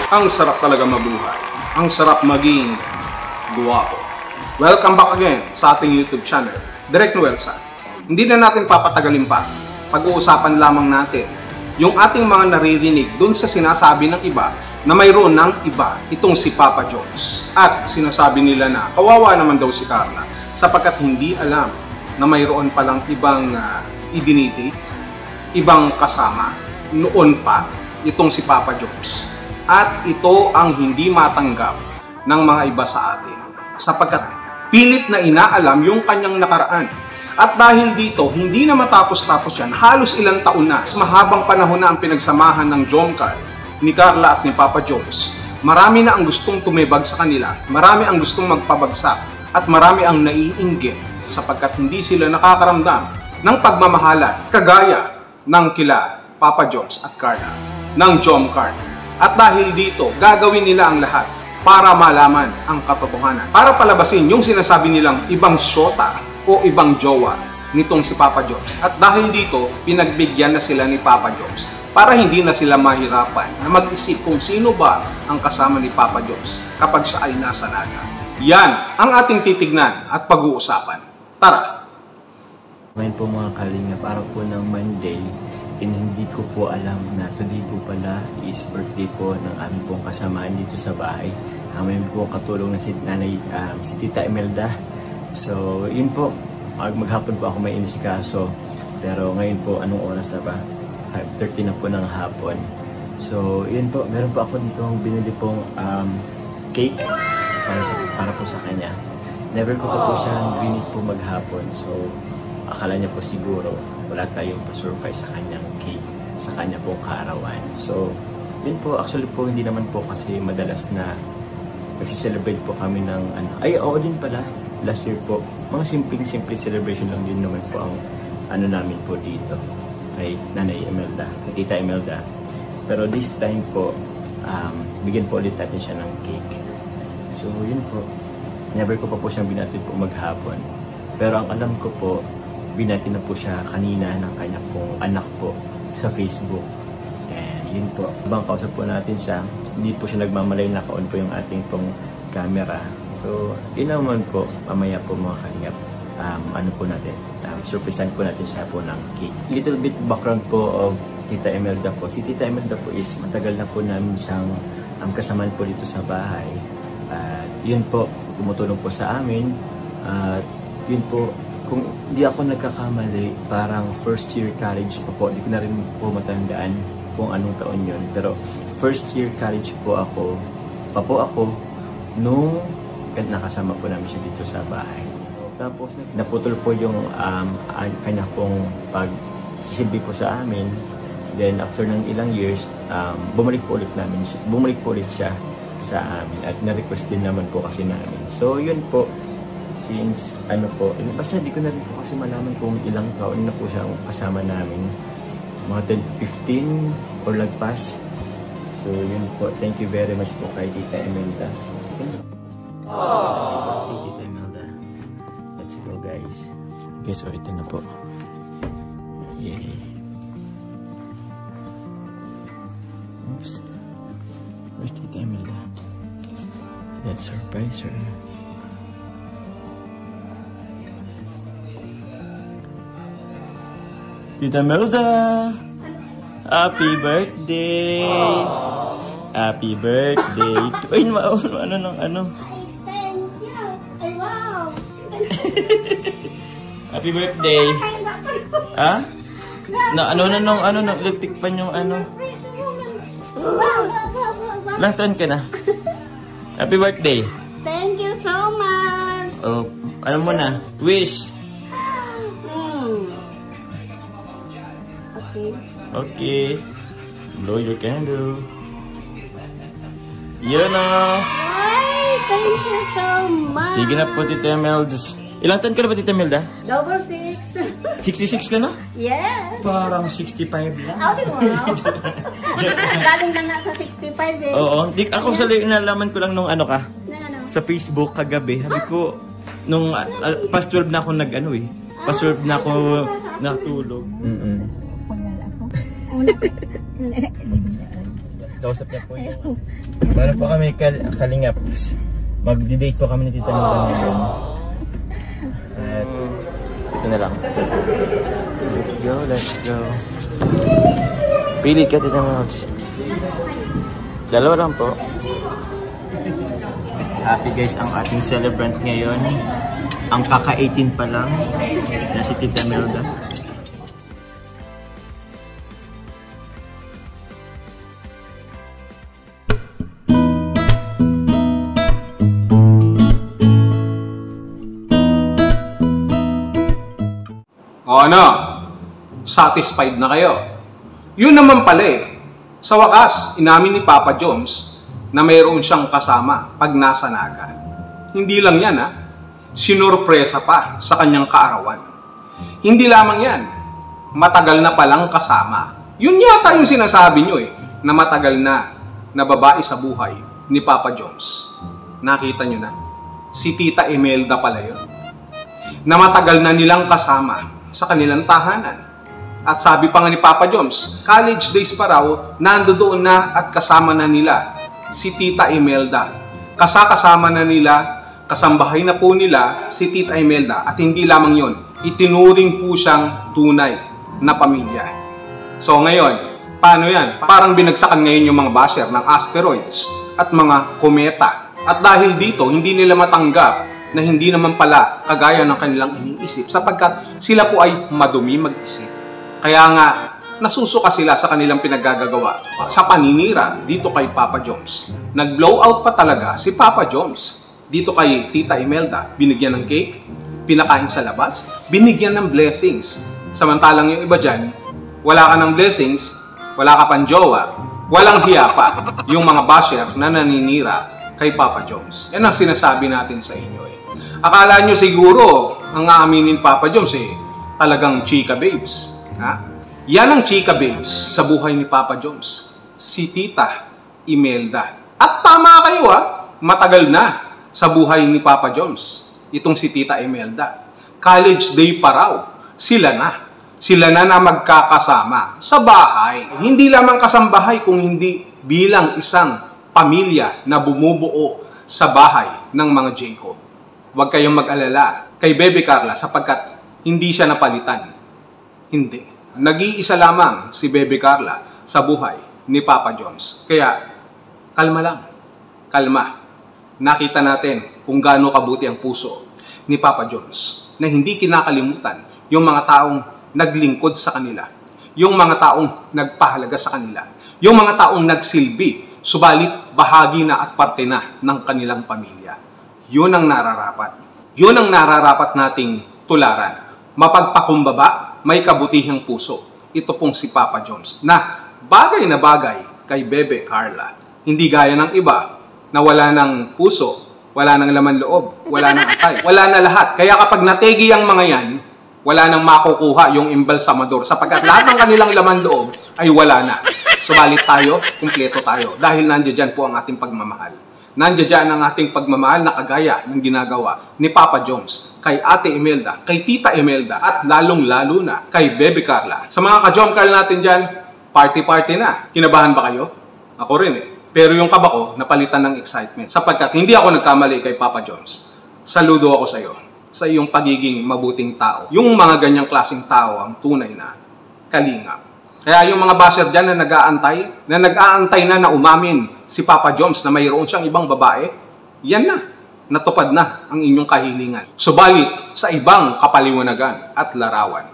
Ang sarap talaga mabuhay. Ang sarap maging guwapo. Welcome back again sa ating YouTube channel, Direk Noelsa. Hindi na natin papatagalin pa. Pag-uusapan lamang natin yung ating mga naririnig dun sa sinasabi ng iba na mayroon ng iba itong si Papa Jones. At sinasabi nila na kawawa naman daw si Carla sapagkat hindi alam na mayroon palang ibang idinidate, ibang kasama noon pa itong si Papa Jones. At ito ang hindi matanggap ng mga iba sa atin sapagkat pilit na inaalam yung kanyang nakaraan. At dahil dito, hindi na matapos-tapos yan, halos ilang taon na, mahabang panahon na ang pinagsamahan ng Jomcar, ni Carla at ni Papa Jones. Marami na ang gustong tumibag sa kanila, marami ang gustong magpabagsak, at marami ang naiinggit sapagkat hindi sila nakakaramdam ng pagmamahalan kagaya ng kila Papa Jones at Carla, ng Jomcar. At dahil dito, gagawin nila ang lahat para malaman ang katotohanan. Para palabasin yung sinasabi nilang ibang syota o ibang jowa nitong si Papa Jones. At dahil dito, pinagbigyan na sila ni Papa Jones para hindi na sila mahirapan na mag-isip kung sino ba ang kasama ni Papa Jones kapag siya ay nasa naga. Yan ang ating titignan at pag-uusapan. Tara! Ngayon po mga kalingap, araw po ng Monday, hindi ko po alam na today po pala is birthday po ng aming pong kasamaan dito sa bahay. May po katulong na si nanay, si Tita Imelda. So, yun po, maghapon po ako may inisikaso. Pero ngayon po, anong oras na ba? 5:30 na po ng hapon. So, yun po, meron po ako dito binili pong cake para po sa kanya. Never ko po siya binili po maghapon. So, akala niya po siguro wala tayong pa-surprise sa kanyang cake, sa kanya pong kaarawan. So, yun po, actually po, hindi naman po kasi madalas na kasi celebrate po kami ng ano. Ay, oo din pala. Last year po, mga simple celebration lang din naman po ang ano namin po dito kay Nanay Imelda, kay Tita Imelda. Pero this time po, bigyan po ulit natin siya ng cake. So, yun po. Never ko pa po siyang binatid po maghapon. Pero ang alam ko po, binati na po siya kanina ng kanya pong anak po sa Facebook. And yun po, habang kausap po natin siya, hindi po siya nagmamalay, naka-on po yung ating pong camera. So, yun naman po, mamaya po mga kalingap, ano po natin, surprisean po natin siya po ng cake. Little bit background po of Tita Imelda po. Si Tita Imelda po is matagal na po namin siyang kasamaan po dito sa bahay. Yun po, tumutulong po sa amin. Yun po, kung hindi ako nagkakamali, parang first year college po. Hindi ko na rin po matandaan kung anong taon yun. Pero first year college po ako nung nakasama po namin siya dito sa bahay. Tapos naputol po yung kanya pong pagsisilbi po sa amin. Then after ng ilang years, bumalik po ulit siya sa amin. At na-request din naman po kasi namin. So yun po. Since, basta hindi ko na rin po kasi malaman kung ilang taon na po siya kasama namin. Mga 10, 15 or lagpas. So, yun po. Thank you very much po kay Tita Imelda. Hey, Tita Imelda. Let's go, guys. Okay, so ito na po. Yay. Oops. Where's Tita Imelda? Let's surprise her. Tita Imelda! Happy birthday! Aww. Happy birthday! Ay, ano? Ay, thank you! Ay, wow! Happy birthday! Ha? Nagtikpan yung ano. Ilang taon ka na? Happy birthday! Thank you so much! Oh, ano mo na? Wish! Okay. Blow your candle. Yun o. Ay, thank you so much. Sige na po, Tita Imelda. Ilang taon ka na ba, Tita Imelda? 66. 66 ka na? Yes. Parang 65 lang. Oh, wow. Galing na nga sa 65 eh. Oo. Ako sa nalaman ko lang nung ano ka. Sa Facebook kagabi. Sabi ko, nung past 12 na ako past 12 na ako natulog. Kausap niya po yung... Meron po kami kalingap. Mag-date po kami ni Tita Nora ngayon. At ito na lang. Let's go, let's go. Pili ka, Tita Nora. Dalawa lang po. Happy guys ang ating celebrant ngayon. Ang kaka-18 pa lang na si Tita Melda. O ano? Satisfied na kayo? Yun naman pala eh. Sa wakas, inamin ni Papa Joms na mayroon siyang kasama pag nasa Naga. Hindi lang yan ha. Sinurpresa pa sa kanyang kaarawan. Hindi lamang yan. Matagal na palang kasama. Yun yata yung sinasabi nyo eh. Na matagal na babae sa buhay ni Papa Joms. Nakita nyo na. Si Tita Imelda pala yun. Na matagal na nilang kasama sa kanilang tahanan. At sabi pa nga ni Papa Joms, college days pa raw, nandoon na at kasama na nila si Tita Imelda. Kasama na nila, kasambahay na po nila si Tita Imelda. At hindi lamang yon, itinuring po siyang tunay na pamilya. So ngayon, paano yan? Parang binagsakan ngayon yung mga basher ng asteroids at mga kometa. At dahil dito, hindi nila matanggap na hindi naman pala kagaya ng kanilang iniisip sapagkat sila po ay madumi mag-isip. Kaya nga, nasusuka sila sa kanilang pinaggagawa sa paninira dito kay Papa Joms. Nag-blow out pa talaga si Papa Joms. Dito kay Tita Imelda, binigyan ng cake, pinakain sa labas, binigyan ng blessings. Samantalang yung iba dyan, wala ka ng blessings, wala ka pang jowa, walang hiya pa yung mga basher na naninira kay Papa Joms. Yan ang sinasabi natin sa inyo eh. Akala nyo siguro, ang aaminin Papa Joms eh, talagang chika babes. Ha? Yan ang chika babes sa buhay ni Papa Joms. Si Tita Imelda. At tama kayo ha, matagal na sa buhay ni Papa Joms. Itong si Tita Imelda. College day pa raw. Sila na magkakasama sa bahay. Hindi lamang kasambahay kung hindi bilang isang pamilya na bumubuo sa bahay ng mga Jacob. Huwag kayong mag-alala kay Bebe Carla sapagkat hindi siya napalitan. Hindi. Nag-iisa lamang si Bebe Carla sa buhay ni Papa Joms. Kaya, kalma lang. Kalma. Nakita natin kung gaano kabuti ang puso ni Papa Joms na hindi kinakalimutan yung mga taong naglingkod sa kanila. Yung mga taong nagpahalaga sa kanila. Yung mga taong nagsilbi, subalit bahagi na at parte na ng kanilang pamilya. Yun ang nararapat. Yun ang nararapat nating tularan. Mapagpakumbaba, may kabutihang puso. Ito pong si Papa Joms na bagay kay Bebe Carla. Hindi gaya ng iba na wala ng puso, wala ng laman loob, wala ng atay, wala na lahat. Kaya kapag nategi ang mga yan, wala nang makukuha yung embalsamador sapagkat lahat ng kanilang laman loob ay wala na. Subalit tayo, kumpleto tayo dahil nandiyan po ang ating pagmamahal. Nandiyan ang ating pagmamahal na kagaya ng ginagawa ni Papa Joms kay Ate Imelda, kay Tita Imelda at lalong-lalo na kay Bebe Carla. Sa mga ka-Jom Carl natin dyan, party-party na. Kinabahan ba kayo? Ako rin eh. Pero yung kaba ko, napalitan ng excitement sapagkat hindi ako nagkamali kay Papa Joms. Saludo ako sa iyo sa iyong pagiging mabuting tao. Yung mga ganyang klaseng tao ang tunay na kalingap. Kaya yung mga basher dyan na nag-aantay na umamin si Papa Joms na mayroon siyang ibang babae, yan na, natupad na ang inyong kahilingan. Subalit sa ibang kapaliwanagan at larawan.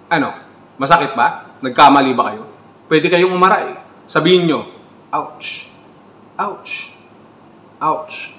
Ano, masakit ba? Nagkamali ba kayo? Pwede kayong umaray. Sabihin nyo, ouch, ouch, ouch.